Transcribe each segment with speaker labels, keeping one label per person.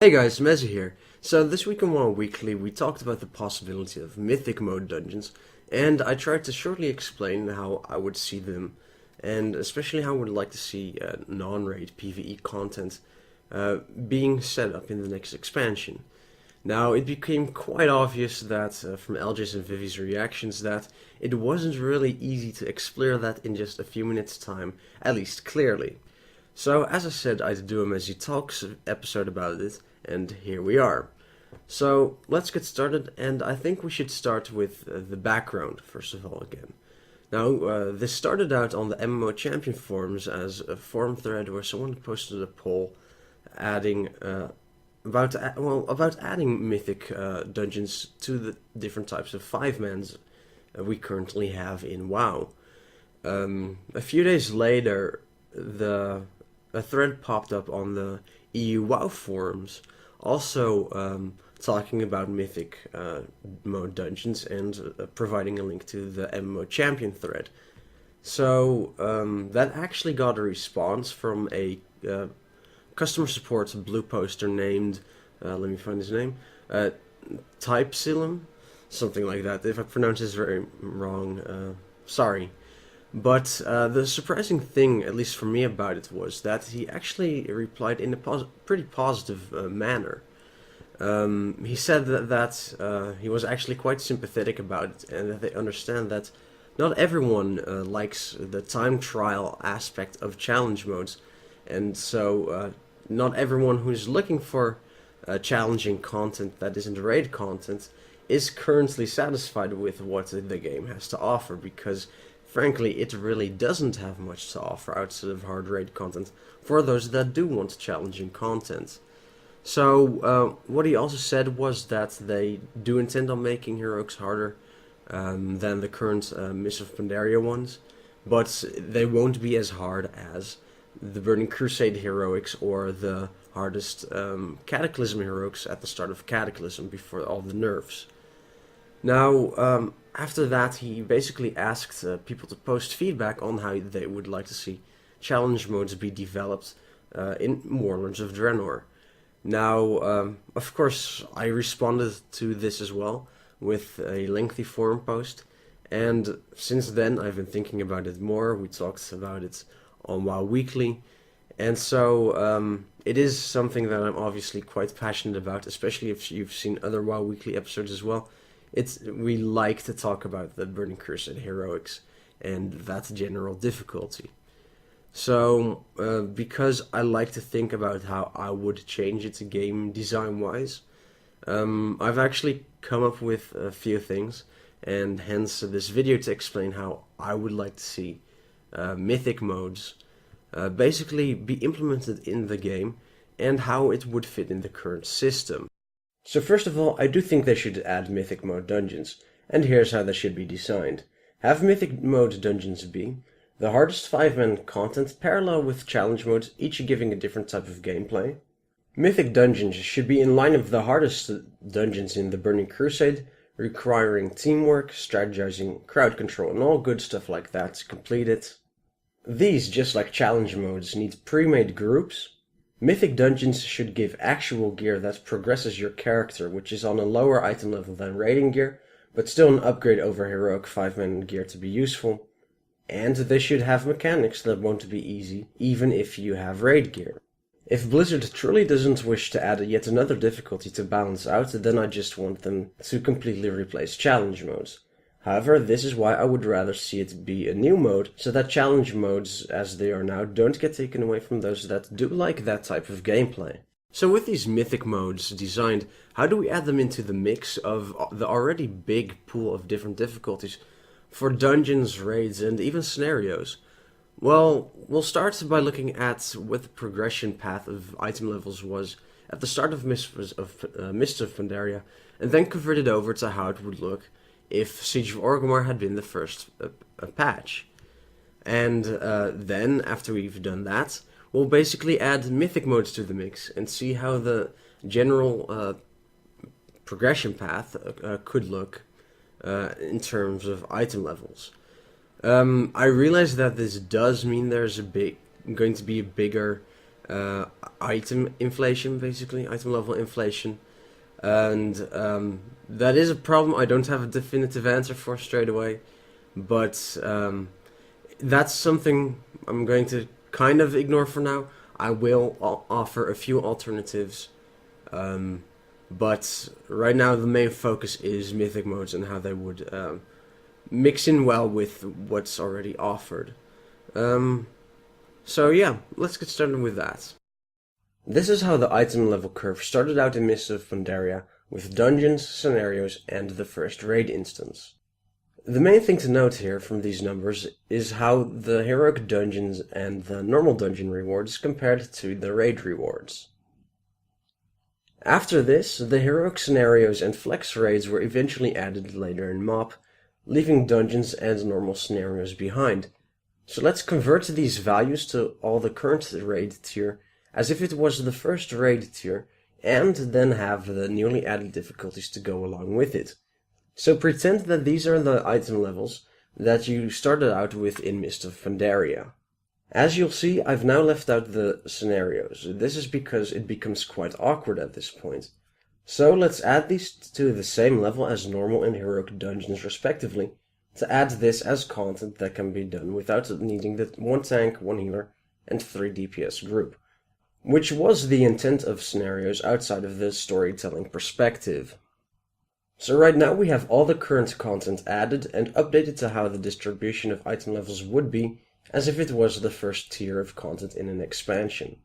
Speaker 1: Hey guys, Mezzy here. So this week on WoW Weekly we talked about the possibility of mythic mode dungeons, and I tried to shortly explain how I would see them, and especially how I would like to see non-raid PvE content being set up in the next expansion. Now it became quite obvious that from LJ's and Vivi's reactions that it wasn't really easy to explain that in just a few minutes time, at least clearly. So, as I said, I'd do a Mezzy Talks episode about it, and here we are. So, let's get started, and I think we should start with the background, first of all, again. Now, this started out on the MMO Champion forums as a forum thread where someone posted a poll adding about adding mythic dungeons to the different types of 5-mans we currently have in WoW. A few days later, a thread popped up on the EU WoW forums, also talking about mythic mode dungeons and providing a link to the MMO Champion thread. So that actually got a response from a customer support blue poster named, let me find his name, Typesilum, something like that. If I pronounce this very wrong, sorry. But the surprising thing, at least for me, about it was that he actually replied in a pretty positive manner. He said that he was actually quite sympathetic about it, and that they understand that not everyone likes the time trial aspect of challenge modes, and so not everyone who's looking for challenging content that isn't raid content is currently satisfied with what the game has to offer, because frankly, it really doesn't have much to offer outside of hard raid content for those that do want challenging content. So, what he also said was that they do intend on making heroics harder than the current Mists of Pandaria ones, but they won't be as hard as the Burning Crusade heroics or the hardest Cataclysm heroics at the start of Cataclysm before all the nerfs. Now, after that, he basically asked people to post feedback on how they would like to see challenge modes be developed in Warlords of Draenor. Now, of course, I responded to this as well with a lengthy forum post, and since then I've been thinking about it more. We talked about it on WoW Weekly, and so it is something that I'm obviously quite passionate about, especially if you've seen other WoW Weekly episodes as well. We like to talk about the Burning Crusade heroics and that general difficulty. So, because I like to think about how I would change it game design wise, I've actually come up with a few things, and hence this video to explain how I would like to see mythic modes basically be implemented in the game and how it would fit in the current system. So first of all, I do think they should add mythic mode dungeons, and here's how they should be designed. Have mythic mode dungeons be the hardest 5-man content parallel with challenge modes, each giving a different type of gameplay. Mythic dungeons should be in line with the hardest dungeons in the Burning Crusade, requiring teamwork, strategizing, crowd control, and all good stuff like that to complete it. These, just like challenge modes, need pre-made groups. Mythic dungeons should give actual gear that progresses your character, which is on a lower item level than raiding gear, but still an upgrade over heroic 5-man gear to be useful. And they should have mechanics that won't be easy, even if you have raid gear. If Blizzard truly doesn't wish to add yet another difficulty to balance out, then I just want them to completely replace challenge modes. However, this is why I would rather see it be a new mode, so that challenge modes, as they are now, don't get taken away from those that do like that type of gameplay. So with these mythic modes designed, how do we add them into the mix of the already big pool of different difficulties for dungeons, raids, and even scenarios? Well, we'll start by looking at what the progression path of item levels was at the start of Mists of Pandaria, and then convert it over to how it would look if Siege of Orgrimmar had been the first patch. And then, after we've done that, we'll basically add mythic modes to the mix and see how the general progression path could look in terms of item levels. I realize that this does mean there's going to be a bigger uh, item inflation, basically, item level inflation. And that is a problem I don't have a definitive answer for straight away, but that's something I'm going to kind of ignore for now. I will offer a few alternatives, but right now the main focus is mythic modes and how they would mix in well with what's already offered. So yeah, let's get started with that. This is how the item level curve started out in Mists of Pandaria, with dungeons, scenarios, and the first raid instance. The main thing to note here from these numbers is how the heroic dungeons and the normal dungeon rewards compared to the raid rewards. After this, the heroic scenarios and flex raids were eventually added later in MoP, leaving dungeons and normal scenarios behind. So let's convert these values to all the current raid tier as if it was the first raid tier, and then have the newly added difficulties to go along with it. So pretend that these are the item levels that you started out with in Mist of Pandaria. As you'll see, I've now left out the scenarios. This is because it becomes quite awkward at this point. So let's add these to the same level as normal and heroic dungeons respectively, to add this as content that can be done without needing the 1 tank, 1 healer, and 3 DPS group, which was the intent of scenarios outside of the storytelling perspective. So right now we have all the current content added and updated to how the distribution of item levels would be, as if it was the first tier of content in an expansion.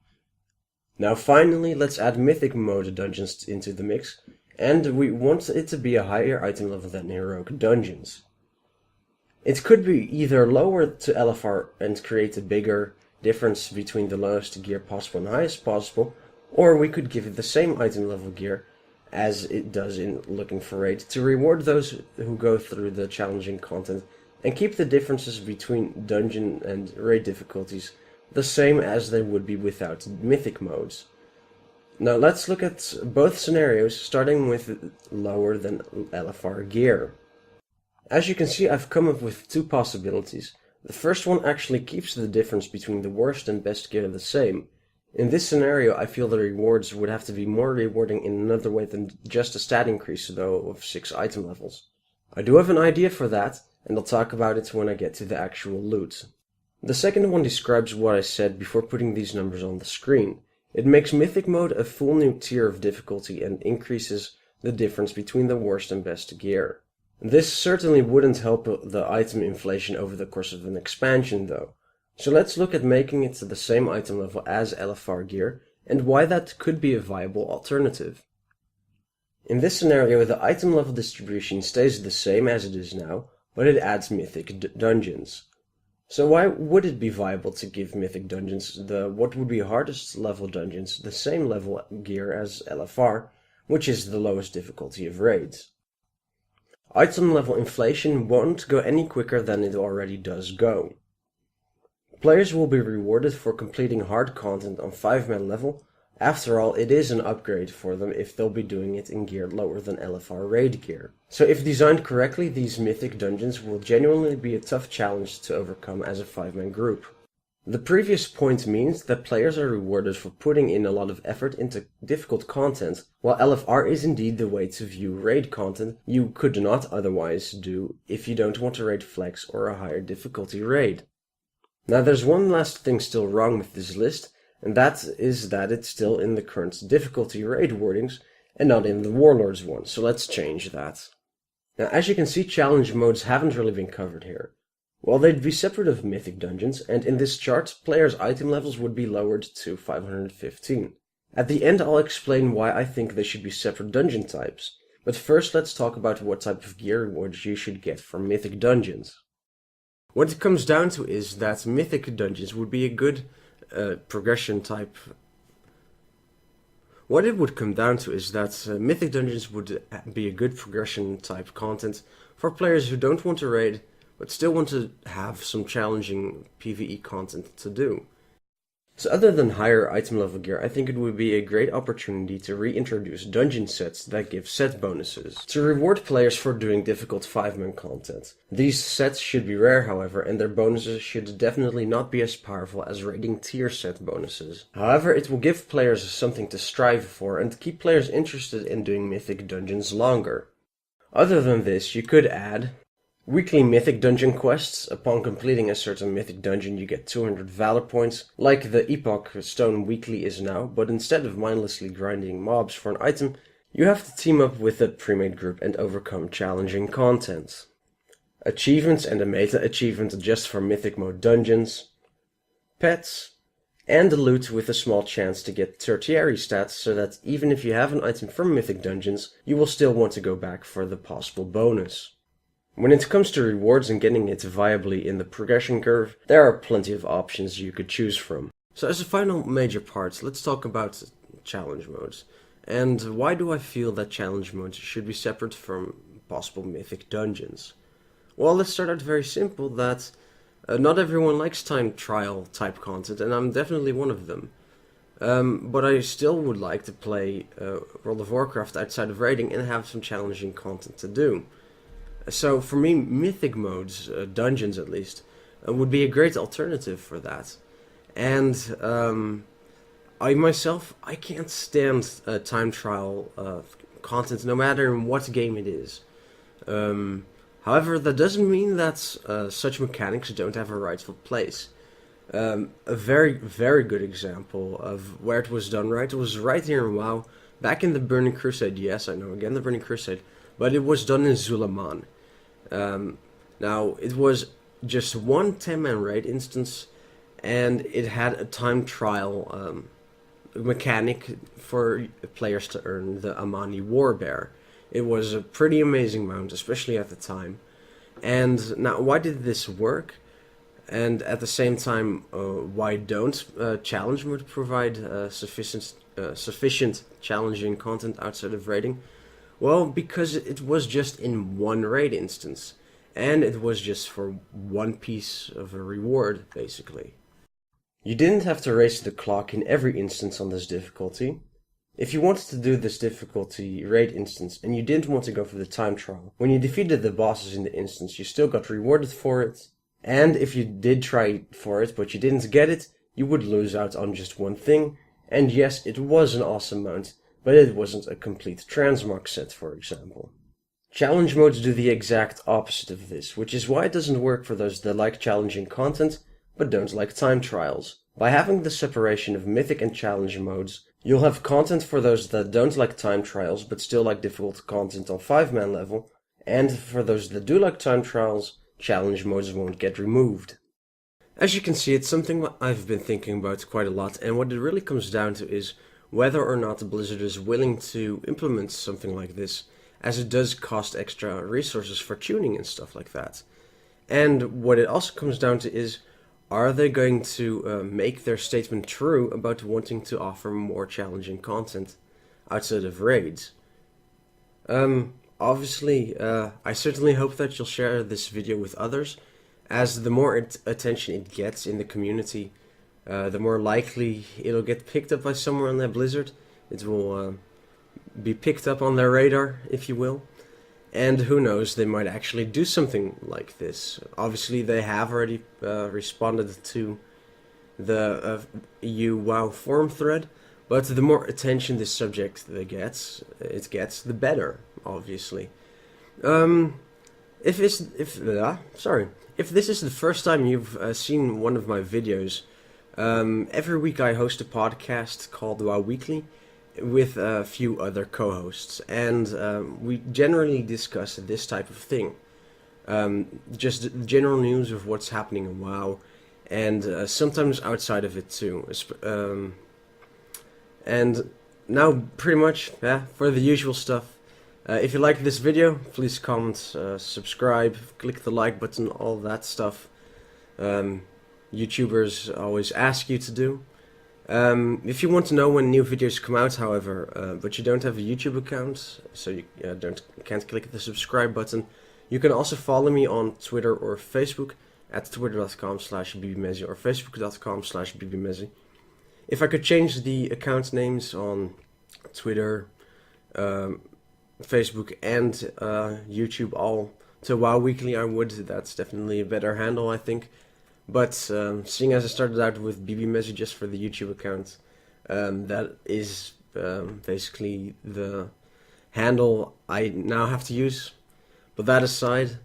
Speaker 1: Now finally, let's add mythic mode dungeons into the mix, and we want it to be a higher item level than heroic dungeons. It could be either lower to LFR and create a bigger difference between the lowest gear possible and highest possible, or we could give it the same item level gear as it does in Looking for Raid to reward those who go through the challenging content and keep the differences between dungeon and raid difficulties the same as they would be without mythic modes. Now let's look at both scenarios, starting with lower than LFR gear. As you can see, I've come up with 2 possibilities. The first one actually keeps the difference between the worst and best gear the same. In this scenario, I feel the rewards would have to be more rewarding in another way than just a stat increase, though, of 6 item levels. I do have an idea for that, and I'll talk about it when I get to the actual loot. The second one describes what I said before putting these numbers on the screen. It makes Mythic Mode a full new tier of difficulty and increases the difference between the worst and best gear. This certainly wouldn't help the item inflation over the course of an expansion though. So let's look at making it to the same item level as LFR gear, and why that could be a viable alternative. In this scenario, the item level distribution stays the same as it is now, but it adds Mythic Dungeons. So why would it be viable to give Mythic Dungeons, the what would be hardest level dungeons, the same level gear as LFR, which is the lowest difficulty of raids? Item level inflation won't go any quicker than it already does go. Players will be rewarded for completing hard content on 5-man level. After all, it is an upgrade for them if they'll be doing it in gear lower than LFR raid gear. So if designed correctly, these mythic dungeons will genuinely be a tough challenge to overcome as a 5-man group. The previous point means that players are rewarded for putting in a lot of effort into difficult content, while LFR is indeed the way to view raid content you could not otherwise do if you don't want to raid flex or a higher difficulty raid. Now there's one last thing still wrong with this list, and that is that it's still in the current difficulty raid wordings and not in the Warlords one, so let's change that. Now as you can see, challenge modes haven't really been covered here. Well, they'd be separate of Mythic Dungeons, and in this chart, players' item levels would be lowered to 515. At the end, I'll explain why I think they should be separate dungeon types, but first let's talk about what type of gear rewards you should get from Mythic Dungeons. What it comes down to is that Mythic Dungeons would be a good progression type. What it would come down to is that Mythic Dungeons would be a good progression type content for players who don't want to raid, but still want to have some challenging PvE content to do. So other than higher item level gear, I think it would be a great opportunity to reintroduce dungeon sets that give set bonuses, to reward players for doing difficult 5-man content. These sets should be rare, however, and their bonuses should definitely not be as powerful as rating tier set bonuses. However, it will give players something to strive for and keep players interested in doing Mythic Dungeons longer. Other than this, you could add weekly Mythic Dungeon quests. Upon completing a certain Mythic Dungeon, you get 200 Valor points, like the Epoch Stone Weekly is now, but instead of mindlessly grinding mobs for an item, you have to team up with a pre-made group and overcome challenging content. Achievements and a meta achievement just for Mythic Mode dungeons, pets, and loot with a small chance to get tertiary stats so that even if you have an item from Mythic Dungeons, you will still want to go back for the possible bonus. When it comes to rewards and getting it viably in the progression curve, there are plenty of options you could choose from. So as a final major part, let's talk about challenge modes. And why do I feel that challenge modes should be separate from possible Mythic Dungeons? Well, let's start out very simple, that not everyone likes time trial type content, and I'm definitely one of them. But I still would like to play World of Warcraft outside of raiding and have some challenging content to do. So for me, Mythic modes, dungeons at least, would be a great alternative for that. And I can't stand time trial content, no matter in what game it is. However, that doesn't mean that such mechanics don't have a rightful place. A very, very good example of where it was done right was right here in WoW, back in the Burning Crusade. Yes, I know, again the Burning Crusade, but it was done in Zulaman. Now, it was just one 10-man raid instance, and it had a time trial mechanic for players to earn the Amani Warbear. It was a pretty amazing mount, especially at the time. And now, why did this work? And at the same time, why don't challenge mode provide sufficient challenging content outside of raiding? Well, because it was just in one raid instance, and it was just for one piece of a reward, basically. You didn't have to race the clock in every instance on this difficulty. If you wanted to do this difficulty raid instance and you didn't want to go for the time trial, when you defeated the bosses in the instance, you still got rewarded for it. And if you did try for it, but you didn't get it, you would lose out on just one thing. And yes, it was an awesome mount, but it wasn't a complete transmog set, for example. Challenge modes do the exact opposite of this, which is why it doesn't work for those that like challenging content, but don't like time trials. By having the separation of mythic and challenge modes, you'll have content for those that don't like time trials, but still like difficult content on 5-man level, and for those that do like time trials, challenge modes won't get removed. As you can see, it's something I've been thinking about quite a lot, and what it really comes down to is whether or not Blizzard is willing to implement something like this, as it does cost extra resources for tuning and stuff like that. And what it also comes down to is, are they going to make their statement true about wanting to offer more challenging content outside of raids? Obviously, I certainly hope that you'll share this video with others, as the more attention it gets in the community, the more likely it'll get picked up by someone at Blizzard. It will be picked up on their radar, if you will. And who knows, they might actually do something like this. Obviously, they have already responded to the EU WoW forum thread, but the more attention this subject gets, the better, obviously. If this is the first time you've seen one of my videos, every week I host a podcast called WoW Weekly with a few other co-hosts, and we generally discuss this type of thing. Just general news of what's happening in WoW, and sometimes outside of it too. And now, pretty much, for the usual stuff. If you like this video, please comment, subscribe, click the like button, all that stuff YouTubers always ask you to do. If you want to know when new videos come out, however, but you don't have a YouTube account, so you can't click the subscribe button, you can also follow me on Twitter or Facebook at twitter.com/bbmezzy or facebook.com/bbmezzy. if I could change the account names on Twitter, Facebook, and YouTube all to WoW Weekly, I would. That's definitely a better handle, I think. But seeing as I started out with BB Mezzy just for the YouTube account, that is basically the handle I now have to use. But that aside,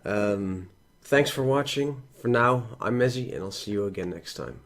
Speaker 1: thanks for watching. For now, I'm Mezzy, and I'll see you again next time.